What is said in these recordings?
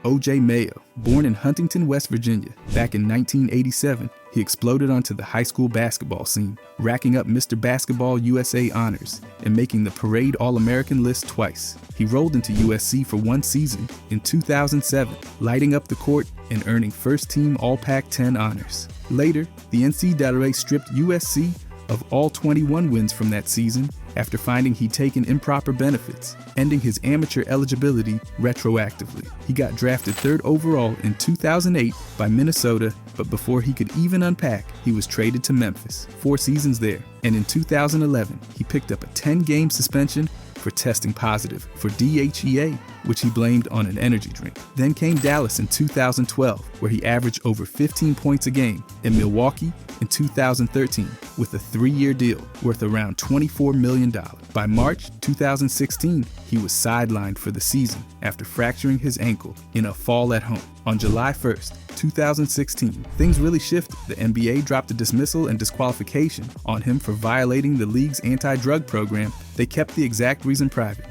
OJ Mayo, born in Huntington, West Virginia, back in 1987, he exploded onto the high school basketball scene, racking up Mr. Basketball USA honors and making the Parade All-American list twice. He rolled into USC for one season in 2007, lighting up the court and earning first-team All-Pac-10 honors. Later, the NCAA stripped USC of all 21 wins from that season after finding he'd taken improper benefits, ending his amateur eligibility retroactively. He got drafted 3rd overall in 2008 by Minnesota, but before he could even unpack, he was traded to Memphis, 4 seasons there. And in 2011, he picked up a 10-game suspension for testing positive for DHEA, which he blamed on an energy drink. Then came Dallas in 2012, where he averaged over 15 points a game, and Milwaukee in 2013 with a 3-year deal worth around $24 million. By March 2016, he was sidelined for the season after fracturing his ankle in a fall at home. On July 1st, 2016, things really shifted. The NBA dropped a dismissal and disqualification on him for violating the league's anti-drug program. They kept the exact reason private,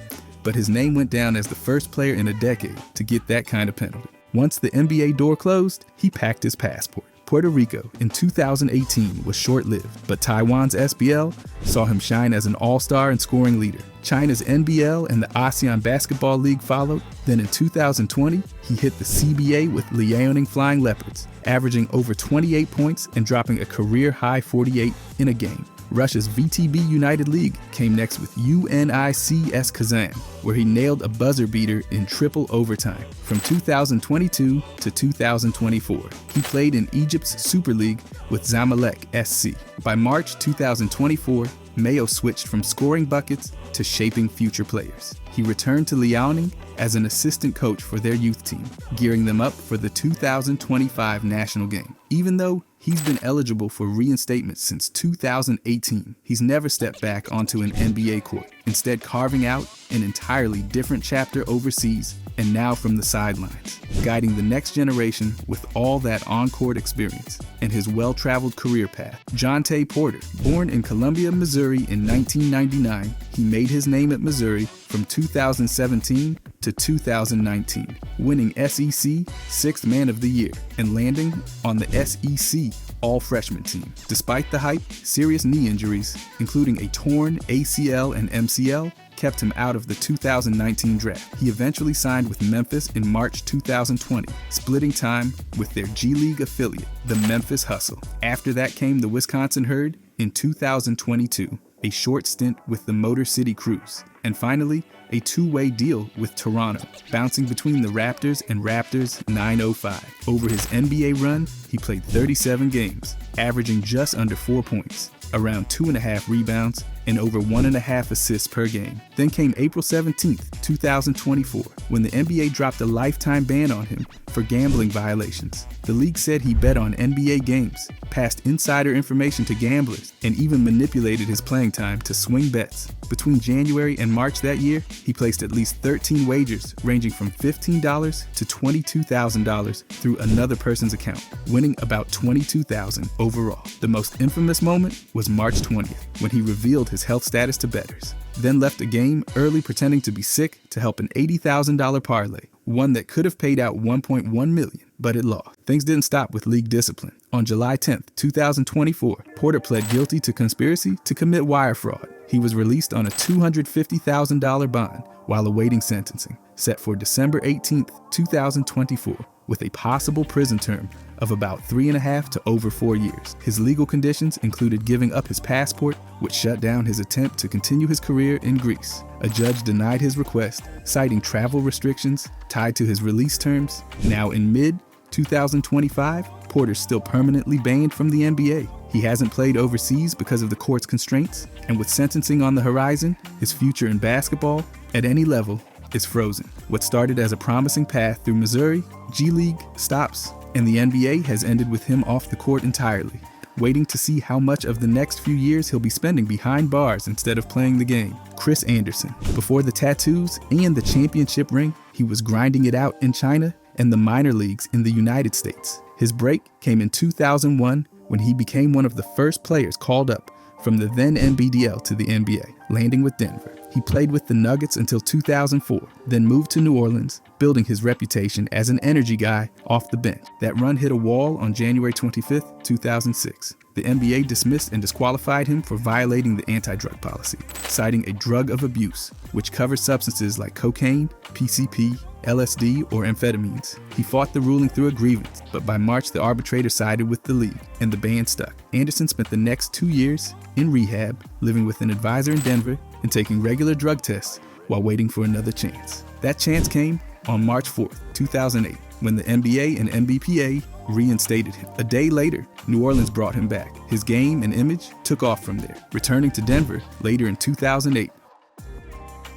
but his name went down as the first player in a decade to get that kind of penalty. Once the NBA door closed, he packed his passport. Puerto Rico in 2018 was short-lived, but Taiwan's SBL saw him shine as an all-star and scoring leader. China's NBL and the ASEAN Basketball League followed. Then in 2020, he hit the CBA with Liaoning Flying Leopards, averaging over 28 points and dropping a career-high 48 in a game. Russia's VTB United League came next with UNICS Kazan, where he nailed a buzzer beater in triple overtime. From 2022 to 2024, he played in Egypt's Super League with Zamalek SC. By March 2024, Mayo switched from scoring buckets to shaping future players. He returned to Liaoning as an assistant coach for their youth team, gearing them up for the 2025 national game. Even though he's been eligible for reinstatement since 2018, he's never stepped back onto an NBA court, instead carving out an entirely different chapter overseas and now from the sidelines, guiding the next generation with all that on-court experience and his well-traveled career path. Jontay Porter, born in Columbia, Missouri in 1999, he made his name at Missouri from 2017 to 2019, winning SEC 6th Man of the Year and landing on the SEC All-Freshman team. Despite the hype, serious knee injuries, including a torn ACL and MCL, kept him out of the 2019 draft. He eventually signed with Memphis in March 2020, splitting time with their G League affiliate, the Memphis Hustle. After that came the Wisconsin Herd in 2022, a short stint with the Motor City Cruise, and finally, a 2-way deal with Toronto, bouncing between the Raptors and Raptors 905. Over his NBA run, he played 37 games, averaging just under 4 points, around 2.5 rebounds, and over 1.5 assists per game. Then came April 17th, 2024, when the NBA dropped a lifetime ban on him for gambling violations. The league said he bet on NBA games, passed insider information to gamblers, and even manipulated his playing time to swing bets. Between January and March that year, he placed at least 13 wagers ranging from $15 to $22,000 through another person's account, winning about $22,000 overall. The most infamous moment was March 20th, when he revealed his health status to bettors, then left a game early pretending to be sick to help an $80,000 parlay, one that could have paid out $1.1 million, but it lost. Things didn't stop with league discipline. On July 10th, 2024, Porter pled guilty to conspiracy to commit wire fraud. He was released on a $250,000 bond while awaiting sentencing, set for December 18th, 2024, with a possible prison term of about 3.5 to over 4 years. His legal conditions included giving up his passport, which shut down his attempt to continue his career in Greece. A judge denied his request, citing travel restrictions tied to his release terms. Now in mid-2025, Porter's still permanently banned from the NBA. He hasn't played overseas because of the court's constraints, and with sentencing on the horizon, his future in basketball, at any level, is frozen. What started as a promising path through Missouri, G League, stops, and the NBA has ended with him off the court entirely, waiting to see how much of the next few years he'll be spending behind bars instead of playing the game. Chris Anderson. Before the tattoos and the championship ring, he was grinding it out in China and the minor leagues in the United States. His break came in 2001 when he became one of the first players called up from the then NBDL to the NBA. landing with Denver. He played with the Nuggets until 2004, then moved to New Orleans, building his reputation as an energy guy off the bench. That run hit a wall on January 25, 2006. The NBA dismissed and disqualified him for violating the anti-drug policy, citing a drug of abuse, which covers substances like cocaine, PCP, LSD, or amphetamines. He fought the ruling through a grievance, but by March the arbitrator sided with the league, and the ban stuck. Anderson spent the next 2 years in rehab, living with an advisor in Denver and taking regular drug tests while waiting for another chance. That chance came on March 4, 2008, when the NBA and NBPA reinstated him. A day later, New Orleans brought him back. His game and image took off from there, returning to Denver later in 2008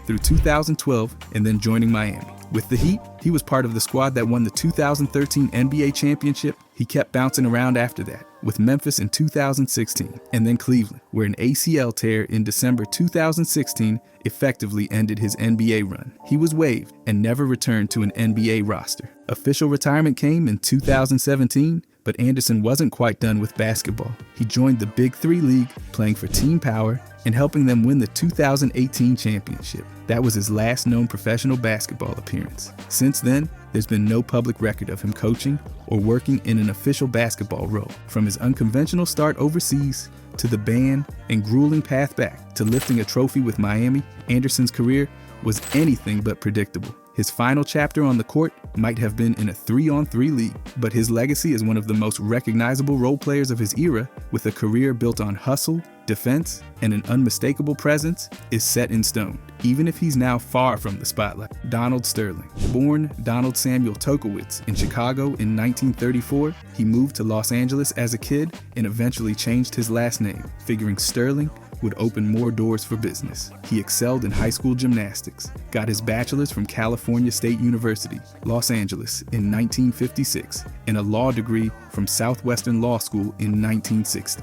through 2012 and then joining Miami. With the Heat, he was part of the squad that won the 2013 NBA championship. He kept bouncing around after that, with Memphis in 2016, and then Cleveland, where an ACL tear in December 2016 effectively ended his NBA run. He was waived and never returned to an NBA roster. Official retirement came in 2017, but Anderson wasn't quite done with basketball. He joined the Big Three League, playing for Team Power and helping them win the 2018 championship. That was his last known professional basketball appearance. Since then, there's been no public record of him coaching or working in an official basketball role. From his unconventional start overseas to the ban and grueling path back to lifting a trophy with Miami, Anderson's career was anything but predictable. His final chapter on the court might have been in a 3-on-3 league, but his legacy as one of the most recognizable role players of his era, with a career built on hustle, defense, and an unmistakable presence, is set in stone, even if he's now far from the spotlight. Donald Sterling. Born Donald Samuel Tokowitz in Chicago in 1934, he moved to Los Angeles as a kid and eventually changed his last name, figuring Sterling would open more doors for business. He excelled in high school gymnastics, got his bachelor's from California State University, Los Angeles in 1956, and a law degree from Southwestern Law School in 1960.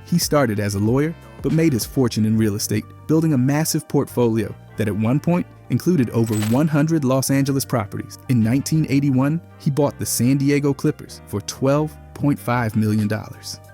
He started as a lawyer, but made his fortune in real estate, building a massive portfolio that at one point included over 100 Los Angeles properties. In 1981, he bought the San Diego Clippers for $12.5 million.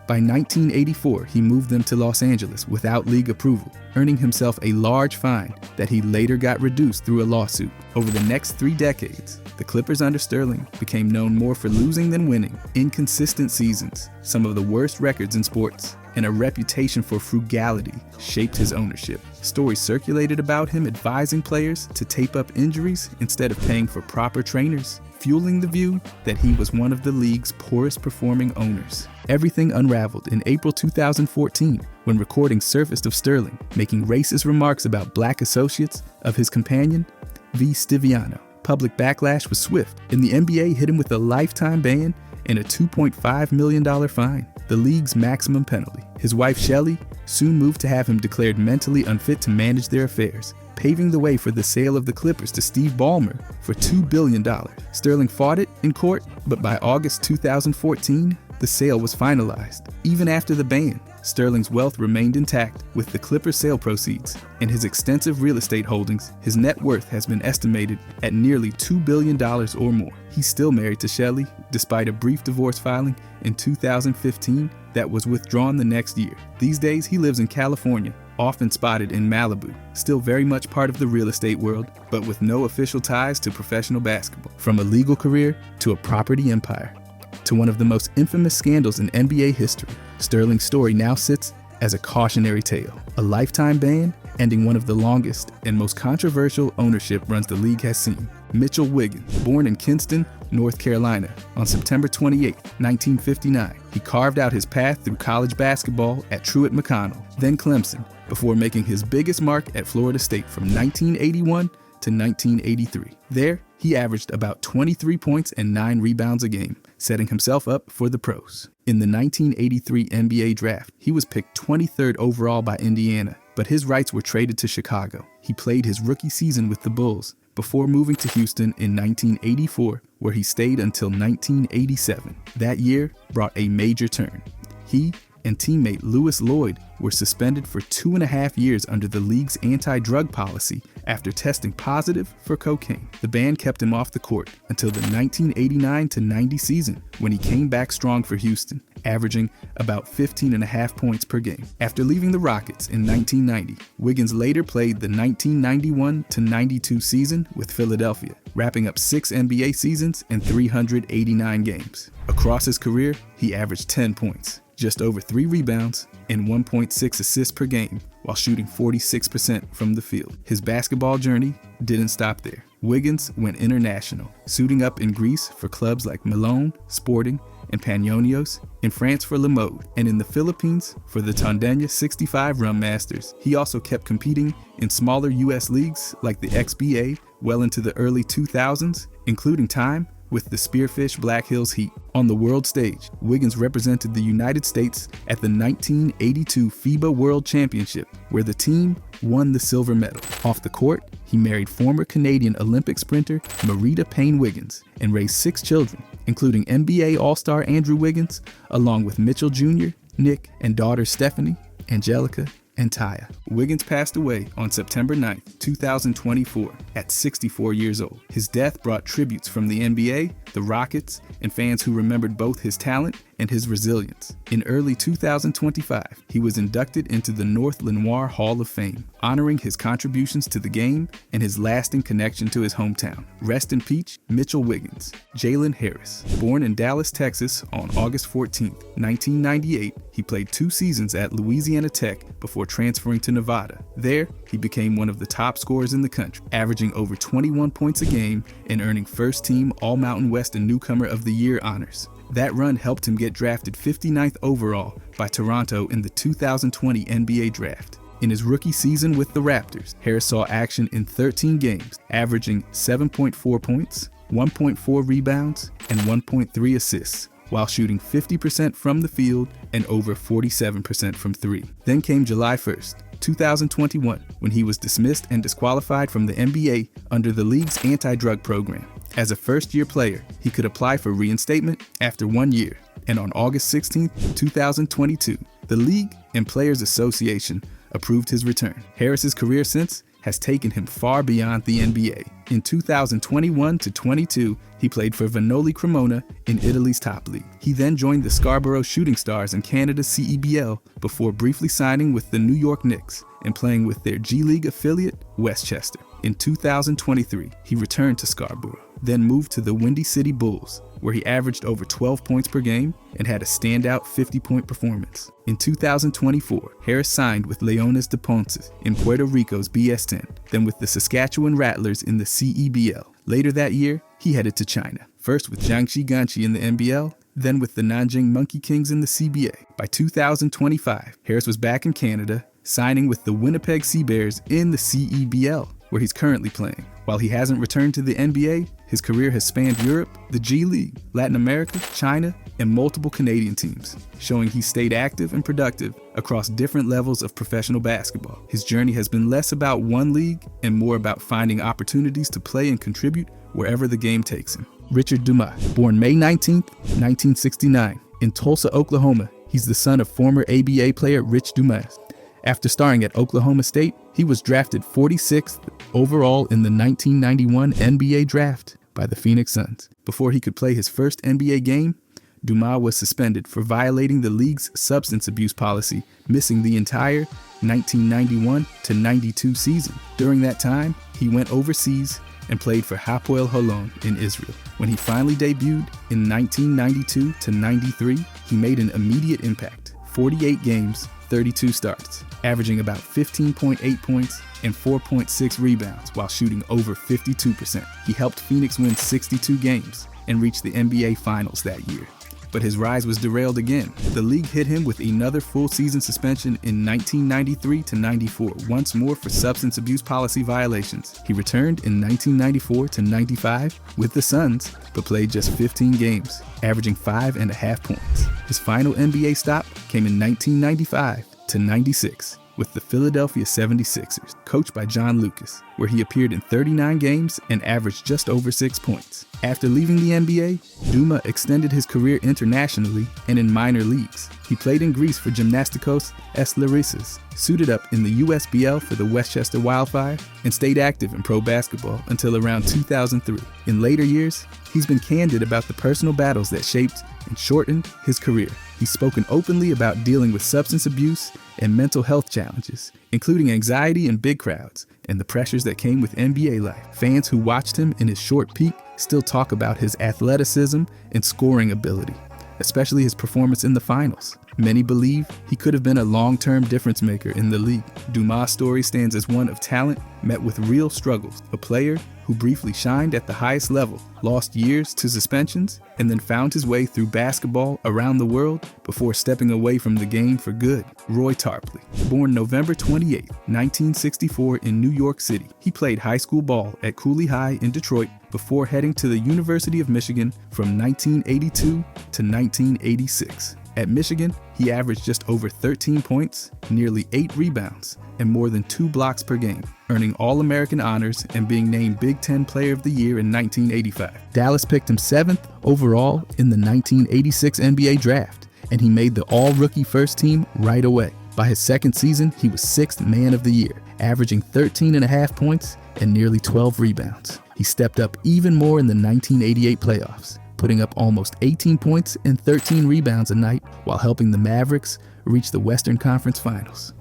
By 1984, he moved them to Los Angeles without league approval, earning himself a large fine that he later got reduced through a lawsuit. Over the next 3 decades, the Clippers under Sterling became known more for losing than winning, inconsistent seasons, some of the worst records in sports, and a reputation for frugality shaped his ownership. Stories circulated about him advising players to tape up injuries instead of paying for proper trainers, fueling the view that he was one of the league's poorest performing owners. Everything unraveled in April 2014 when recordings surfaced of Sterling making racist remarks about black associates of his companion, V. Stiviano. Public backlash was swift, and the NBA hit him with a lifetime ban and a $2.5 million fine, the league's maximum penalty. His wife, Shelley, soon moved to have him declared mentally unfit to manage their affairs, paving the way for the sale of the Clippers to Steve Ballmer for $2 billion. Sterling fought it in court, but by August 2014, the sale was finalized. Even after the ban, Sterling's wealth remained intact. With the Clippers sale proceeds and his extensive real estate holdings, his net worth has been estimated at nearly $2 billion or more. He's still married to Shelley, despite a brief divorce filing in 2015 that was withdrawn the next year. These days, he lives in California, often spotted in Malibu, still very much part of the real estate world, but with no official ties to professional basketball. From a legal career to a property empire, to one of the most infamous scandals in NBA history, Sterling's story now sits as a cautionary tale. A lifetime ban ending one of the longest and most controversial ownership runs the league has seen. Mitchell Wiggins, born in Kinston, North Carolina, on September 28, 1959, he carved out his path through college basketball at Truett McConnell, then Clemson, before making his biggest mark at Florida State from 1981 to 1983. There, he averaged about 23 points and 9 rebounds a game, setting himself up for the pros. In the 1983 NBA draft, he was picked 23rd overall by Indiana, but his rights were traded to Chicago. He played his rookie season with the Bulls before moving to Houston in 1984, where he stayed until 1987. That year brought a major turn. He and teammate Lewis Lloyd were suspended for 2.5 years under the league's anti-drug policy after testing positive for cocaine. The ban kept him off the court until the 1989-90 season, when he came back strong for Houston, averaging about 15.5 points per game. After leaving the Rockets in 1990, Wiggins later played the 1991-92 season with Philadelphia, wrapping up 6 NBA seasons and 389 games. Across his career, he averaged 10 points, just over 3 rebounds, and 1.6 assists per game, while shooting 46% from the field. His basketball journey didn't stop there. Wiggins went international, suiting up in Greece for clubs like Milan, Sporting, and Panionios, in France for Le Mode, and in the Philippines for the Tondenya 65 Rum Masters. He also kept competing in smaller U.S. leagues like the XBA well into the early 2000s, including time with the Spearfish Black Hills Heat. On the world stage, Wiggins represented the United States at the 1982 FIBA World Championship, where the team won the silver medal. Off the court, he married former Canadian Olympic sprinter Marita Payne Wiggins and raised 6 children, including NBA All-Star Andrew Wiggins, along with Mitchell Jr., Nick, and daughters Stephanie, Angelica, and Taya. Wiggins passed away on September 9, 2024, at 64 years old. His death brought tributes from the NBA, the Rockets, and fans who remembered both his talent and his resilience. In early 2025, he was inducted into the North Lenoir Hall of Fame, honoring his contributions to the game and his lasting connection to his hometown. Rest in peace, Mitchell Wiggins. Jaylen Harris. Born in Dallas, Texas on August 14, 1998, he played 2 seasons at Louisiana Tech before transferring to Nevada. There, he became one of the top scorers in the country, averaging over 21 points a game and earning first-team All-Mountain West and Newcomer of the Year honors. That run helped him get drafted 59th overall by Toronto in the 2020 NBA Draft. In his rookie season with the Raptors, Harris saw action in 13 games, averaging 7.4 points, 1.4 rebounds, and 1.3 assists, while shooting 50% from the field and over 47% from 3. Then came July 1st, 2021, when he was dismissed and disqualified from the NBA under the league's anti-drug program. As a first-year player, he could apply for reinstatement after 1 year, and on August 16, 2022, the League and Players Association approved his return. Harris's career since has taken him far beyond the NBA. In 2021-22, he played for Vanoli Cremona in Italy's top league. He then joined the Scarborough Shooting Stars in Canada's CEBL before briefly signing with the New York Knicks and playing with their G League affiliate, Westchester. In 2023, he returned to Scarborough, then moved to the Windy City Bulls, where he averaged over 12 points per game and had a standout 50-point performance. In 2024, Harris signed with Leones de Ponce in Puerto Rico's BS10, then with the Saskatchewan Rattlers in the CEBL. Later that year, he headed to China, first with Jiangxi Ganqi in the NBL, then with the Nanjing Monkey Kings in the CBA. By 2025, Harris was back in Canada, signing with the Winnipeg Sea Bears in the CEBL, where he's currently playing. While he hasn't returned to the NBA, his career has spanned Europe, the G League, Latin America, China, and multiple Canadian teams, showing he stayed active and productive across different levels of professional basketball. His journey has been less about one league and more about finding opportunities to play and contribute wherever the game takes him. Richard Dumas, born May 19, 1969, in Tulsa, Oklahoma. He's the son of former ABA player Rich Dumas. After starring at Oklahoma State, he was drafted 46th overall in the 1991 NBA Draft by the Phoenix Suns. Before he could play his first NBA game, Dumas was suspended for violating the league's substance abuse policy, missing the entire 1991-92 season. During that time, he went overseas and played for Hapoel Holon in Israel. When he finally debuted in 1992-93, he made an immediate impact. 48 games, 32 starts, averaging about 15.8 points and 4.6 rebounds while shooting over 52%. He helped Phoenix win 62 games and reach the NBA Finals that year. But his rise was derailed again. The league hit him with another full season suspension in 1993-94, once more for substance abuse policy violations. He returned in 1994-95 with the Suns, but played just 15 games, averaging 5.5 points. His final NBA stop came in 1995-96. with the Philadelphia 76ers, coached by John Lucas, where he appeared in 39 games and averaged just over 6 points. After leaving the NBA, Dumas extended his career internationally and in minor leagues. He played in Greece for Gymnastikos S. Larissas, suited up in the USBL for the Westchester Wildfire, and stayed active in pro basketball until around 2003. In later years, he's been candid about the personal battles that shaped and shortened his career. He's spoken openly about dealing with substance abuse and mental health challenges, including anxiety in big crowds and the pressures that came with NBA life. Fans who watched him in his short peak still talk about his athleticism and scoring ability, especially his performance in the finals. Many believe he could have been a long-term difference maker in the league. Dumas' story stands as one of talent met with real struggles, a player who briefly shined at the highest level, lost years to suspensions, and then found his way through basketball around the world before stepping away from the game for good. Roy Tarpley, born November 28, 1964 in New York City, he played high school ball at Cooley High in Detroit before heading to the University of Michigan from 1982 to 1986. At Michigan, he averaged just over 13 points, nearly 8 rebounds, and more than 2 blocks per game, earning All-American honors and being named Big Ten Player of the Year in 1985. Dallas picked him 7th overall in the 1986 NBA draft, and he made the All-Rookie First Team right away. By his second season, he was 6th Man of the Year, averaging 13.5 points and nearly 12 rebounds. He stepped up even more in the 1988 playoffs, putting up almost 18 points and 13 rebounds a night while helping the Mavericks reach the Western Conference Finals.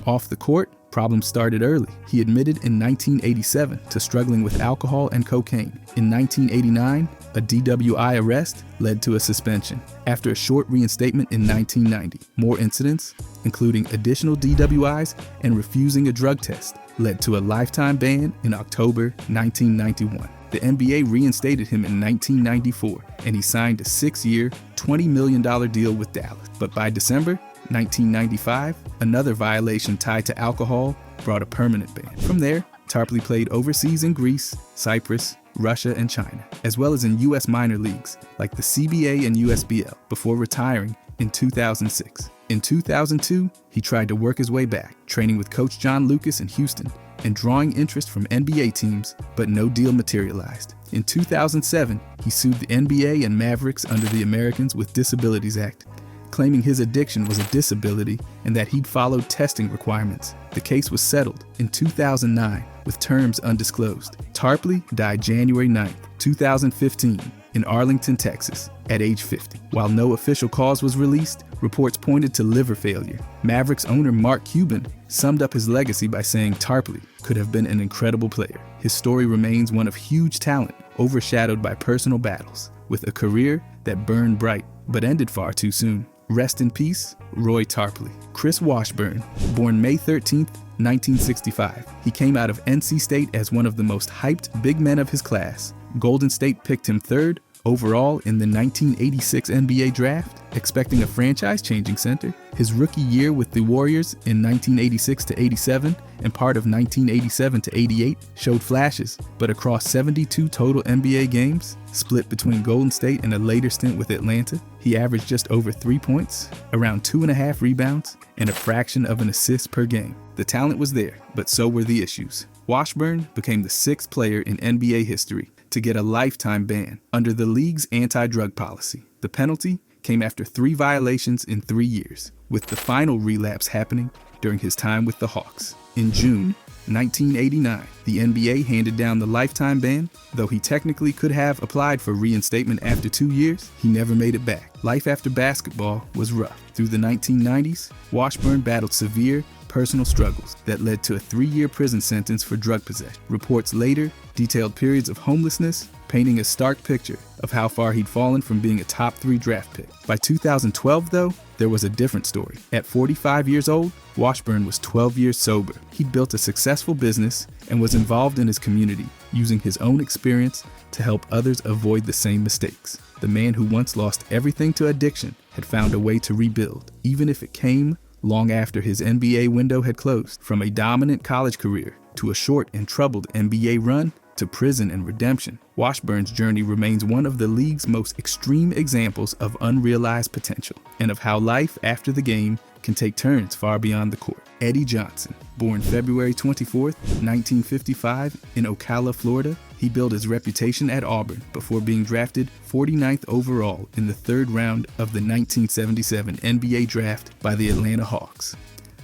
Off the court, problems started early. He admitted in 1987 to struggling with alcohol and cocaine. In 1989, a DWI arrest led to a suspension. After a short reinstatement in 1990, more incidents, including additional DWIs and refusing a drug test, led to a lifetime ban in October 1991. The NBA reinstated him in 1994, and he signed a 6-year, $20 million deal with Dallas. But by December 1995, another violation tied to alcohol brought a permanent ban. From there, Tarpley played overseas in Greece, Cyprus, Russia, and China, as well as in U.S. minor leagues like the CBA and USBL, before retiring in 2006. In 2002, he tried to work his way back, training with Coach John Lucas in Houston and drawing interest from NBA teams, but no deal materialized. In 2007, he sued the NBA and Mavericks under the Americans with Disabilities Act, claiming his addiction was a disability and that he'd followed testing requirements. The case was settled in 2009 with terms undisclosed. Tarpley died January 9, 2015 in Arlington, Texas, at age 50. While no official cause was released, reports pointed to liver failure. Mavericks owner Mark Cuban summed up his legacy by saying Tarpley could have been an incredible player. His story remains one of huge talent, overshadowed by personal battles, with a career that burned bright but ended far too soon. Rest in peace, Roy Tarpley. Chris Washburn, born May 13, 1965. He came out of NC State as one of the most hyped big men of his class. Golden State picked him 3rd overall in the 1986 NBA draft, expecting a franchise-changing center. His rookie year with the Warriors in 1986 to 87 and part of 1987 to 88 showed flashes, but across 72 total NBA games, split between Golden State and a later stint with Atlanta, he averaged just over 3 points, around 2.5 rebounds, and a fraction of an assist per game. The talent was there, but so were the issues. Washburn became the 6th player in NBA history to get a lifetime ban under the league's anti-drug policy. The penalty came after 3 violations in 3 years, with the final relapse happening during his time with the Hawks. In June 1989, the NBA handed down the lifetime ban. Though he technically could have applied for reinstatement after 2 years, he never made it back. Life after basketball was rough. Through the 1990s, Washburn battled severe personal struggles that led to a 3-year prison sentence for drug possession. Reports later detailed periods of homelessness, painting a stark picture of how far he'd fallen from being a top 3 draft pick. By 2012, though, there was a different story. At 45 years old, Washburn was 12 years sober. He'd built a successful business and was involved in his community, using his own experience to help others avoid the same mistakes. The man who once lost everything to addiction had found a way to rebuild, even if it came long after his NBA window had closed. From a dominant college career to a short and troubled NBA run to prison and redemption, Washburn's journey remains one of the league's most extreme examples of unrealized potential and of how life after the game can take turns far beyond the court. Eddie Johnson. Born February 24, 1955 in Ocala, Florida, he built his reputation at Auburn before being drafted 49th overall in the third round of the 1977 NBA draft by the Atlanta Hawks.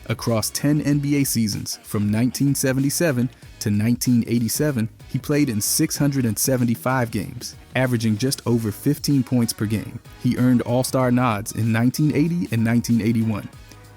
Across 10 NBA seasons from 1977 to 1987, he played in 675 games, averaging just over 15 points per game. He earned All-Star nods in 1980 and 1981,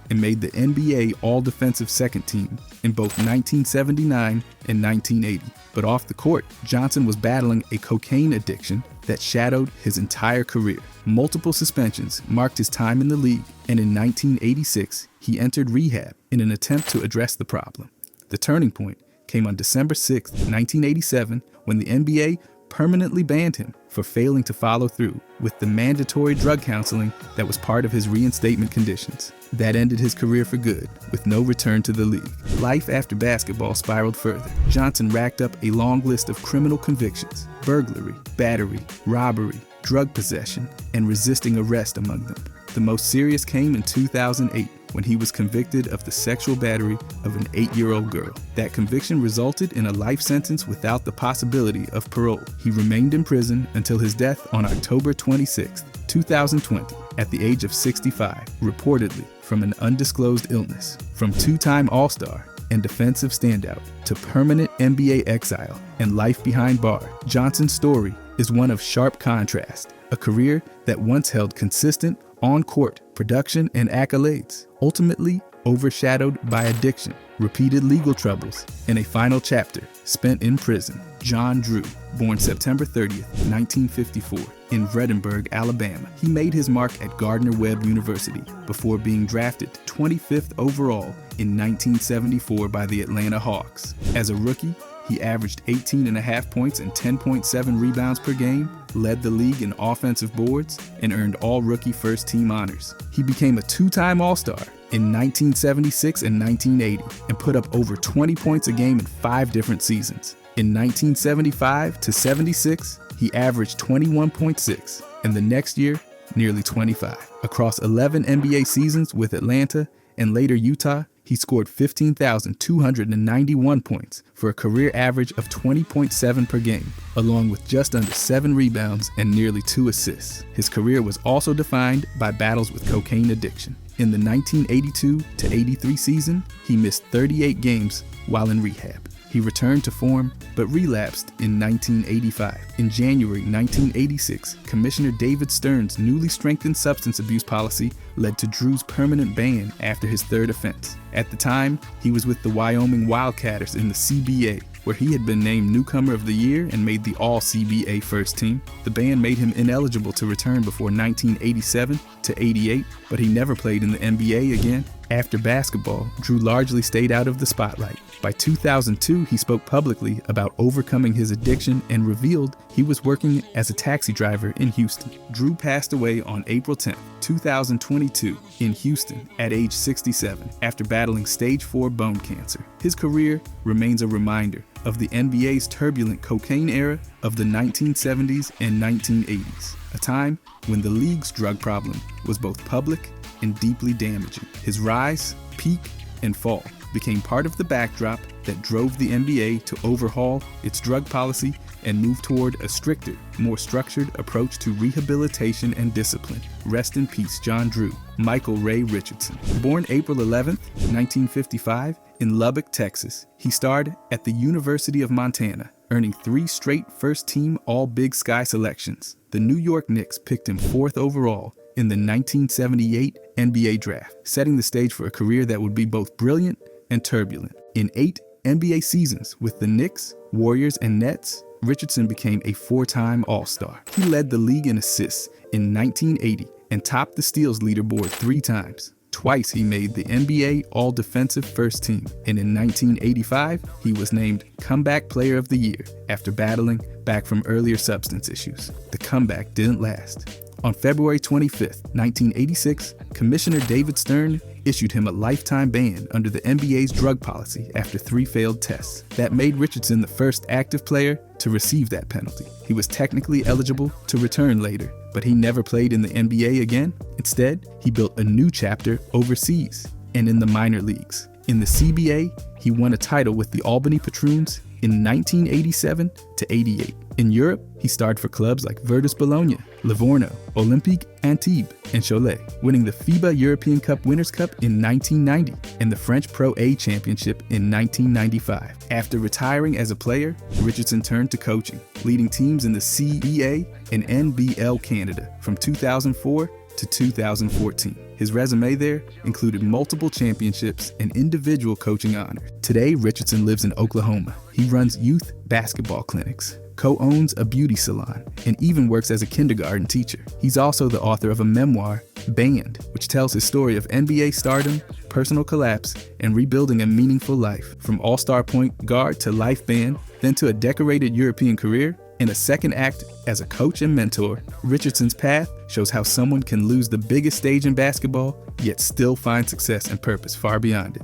and made the NBA All-Defensive Second Team in both 1979 and 1980. But off the court, Johnson was battling a cocaine addiction that shadowed his entire career. Multiple suspensions marked his time in the league, and in 1986, he entered rehab in an attempt to address the problem. The turning point came on December 6, 1987, when the NBA permanently banned him for failing to follow through with the mandatory drug counseling that was part of his reinstatement conditions. That ended his career for good, with no return to the league. Life after basketball spiraled further. Johnson racked up a long list of criminal convictions: burglary, battery, robbery, drug possession, and resisting arrest among them. The most serious came in 2008, when he was convicted of the sexual battery of an 8-year-old girl. That conviction resulted in a life sentence without the possibility of parole. He remained in prison until his death on October 26, 2020, at the age of 65, reportedly from an undisclosed illness. From two-time All-Star and defensive standout to permanent NBA exile and life behind bars, Johnson's story is one of sharp contrast. A career that once held consistent on-court production and accolades, ultimately overshadowed by addiction, repeated legal troubles, and a final chapter spent in prison. John Drew, born September 30th, 1954, in Vredenburg, Alabama. He made his mark at Gardner-Webb University before being drafted 25th overall in 1974 by the Atlanta Hawks. As a rookie, he averaged 18.5 points and 10.7 rebounds per game, led the league in offensive boards, and earned all-rookie first-team honors. He became a two-time All-Star in 1976 and 1980 and put up over 20 points a game in 5 different seasons. In 1975 to 76, he averaged 21.6, and the next year, nearly 25. Across 11 NBA seasons with Atlanta and later Utah, he scored 15,291 points for a career average of 20.7 per game, along with just under 7 rebounds and nearly 2 assists. His career was also defined by battles with cocaine addiction. In the 1982 to 83 season, he missed 38 games while in rehab. He returned to form, but relapsed in 1985. In January 1986, Commissioner David Stern's newly strengthened substance abuse policy led to Drew's permanent ban after his third offense. At the time, he was with the Wyoming Wildcatters in the CBA, where he had been named Newcomer of the Year and made the All-CBA first team. The ban made him ineligible to return before 1987 to 88, but he never played in the NBA again. After basketball, Drew largely stayed out of the spotlight. By 2002, he spoke publicly about overcoming his addiction and revealed he was working as a taxi driver in Houston. Drew passed away on April 10, 2022, in Houston at age 67 after battling stage 4 bone cancer. His career remains a reminder of the NBA's turbulent cocaine era of the 1970s and 1980s, a time when the league's drug problem was both public and deeply damaging. His rise, peak, and fall became part of the backdrop that drove the NBA to overhaul its drug policy and move toward a stricter, more structured approach to rehabilitation and discipline. Rest in peace, John Drew. Michael Ray Richardson. Born April 11, 1955, in Lubbock, Texas, he starred at the University of Montana, earning 3 straight first-team All-Big Sky selections. The New York Knicks picked him 4th overall in the 1978 NBA draft, setting the stage for a career that would be both brilliant and turbulent. In 8 NBA seasons with the Knicks, Warriors, and Nets, Richardson became a 4-time All-Star. He led the league in assists in 1980 and topped the steals leaderboard 3 times. Twice he made the NBA All-Defensive First Team, and in 1985, he was named Comeback Player of the Year after battling back from earlier substance issues. The comeback didn't last. On February 25, 1986, Commissioner David Stern issued him a lifetime ban under the NBA's drug policy after 3 failed tests. That made Richardson the first active player to receive that penalty. He was technically eligible to return later, but he never played in the NBA again. Instead, he built a new chapter overseas and in the minor leagues. In the CBA, he won a title with the Albany Patroons in 1987 to 88. In Europe, he starred for clubs like Virtus Bologna, Livorno, Olympique Antibes, and Cholet, winning the FIBA European Cup Winners' Cup in 1990 and the French Pro A Championship in 1995. After retiring as a player, Richardson turned to coaching, leading teams in the CEA and NBL Canada from 2004 to 2014. His resume there included multiple championships and individual coaching honors. Today, Richardson lives in Oklahoma. He runs youth basketball clinics, co-owns a beauty salon, and even works as a kindergarten teacher. He's also the author of a memoir, Banned, which tells his story of NBA stardom, personal collapse, and rebuilding a meaningful life. From all-star point guard to life band, then to a decorated European career, in a second act as a coach and mentor, Richardson's path shows how someone can lose the biggest stage in basketball, yet still find success and purpose far beyond it.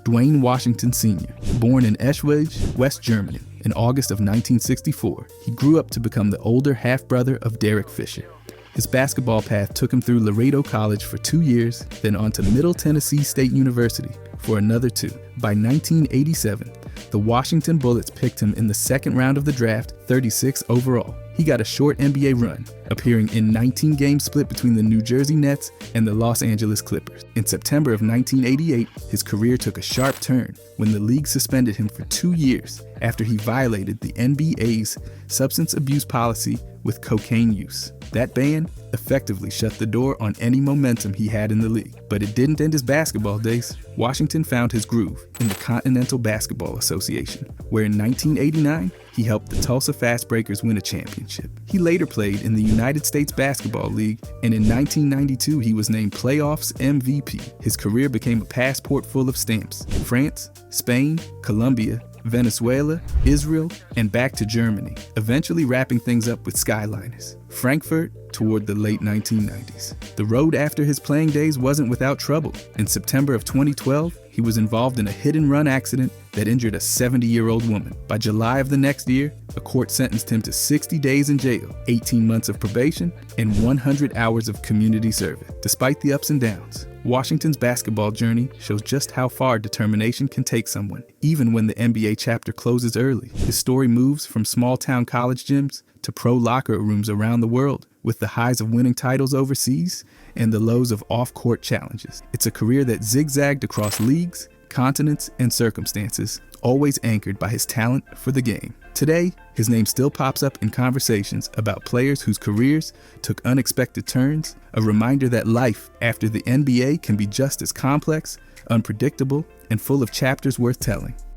Dwayne Washington Sr., born in Eschwege, West Germany, in August of 1964, he grew up to become the older half-brother of Derek Fisher. His basketball path took him through Laredo College for 2 years, then on to Middle Tennessee State University for another 2. By 1987, the Washington Bullets picked him in the second round of the draft, 36 overall. He got a short NBA run, appearing in 19 games split between the New Jersey Nets and the Los Angeles Clippers. In September of 1988, his career took a sharp turn when the league suspended him for 2 years after he violated the NBA's substance abuse policy with cocaine use. That ban effectively shut the door on any momentum he had in the league. But it didn't end his basketball days. Washington found his groove in the Continental Basketball Association, where in 1989, he helped the Tulsa Fast Breakers win a championship. He later played in the United States Basketball League, and in 1992, he was named Playoffs MVP. His career became a passport full of stamps: France, Spain, Colombia, Venezuela, Israel, and back to Germany, eventually wrapping things up with Skyliners, Frankfurt, toward the late 1990s. The road after his playing days wasn't without trouble. In September of 2012, he was involved in a hit-and-run accident that injured a 70-year-old woman. By July of the next year, a court sentenced him to 60 days in jail, 18 months of probation, and 100 hours of community service. Despite the ups and downs, Washington's basketball journey shows just how far determination can take someone, even when the NBA chapter closes early. His story moves from small-town college gyms to pro locker rooms around the world, with the highs of winning titles overseas and the lows of off-court challenges. It's a career that zigzagged across leagues, continents, and circumstances, always anchored by his talent for the game. Today, his name still pops up in conversations about players whose careers took unexpected turns, a reminder that life after the NBA can be just as complex, unpredictable, and full of chapters worth telling.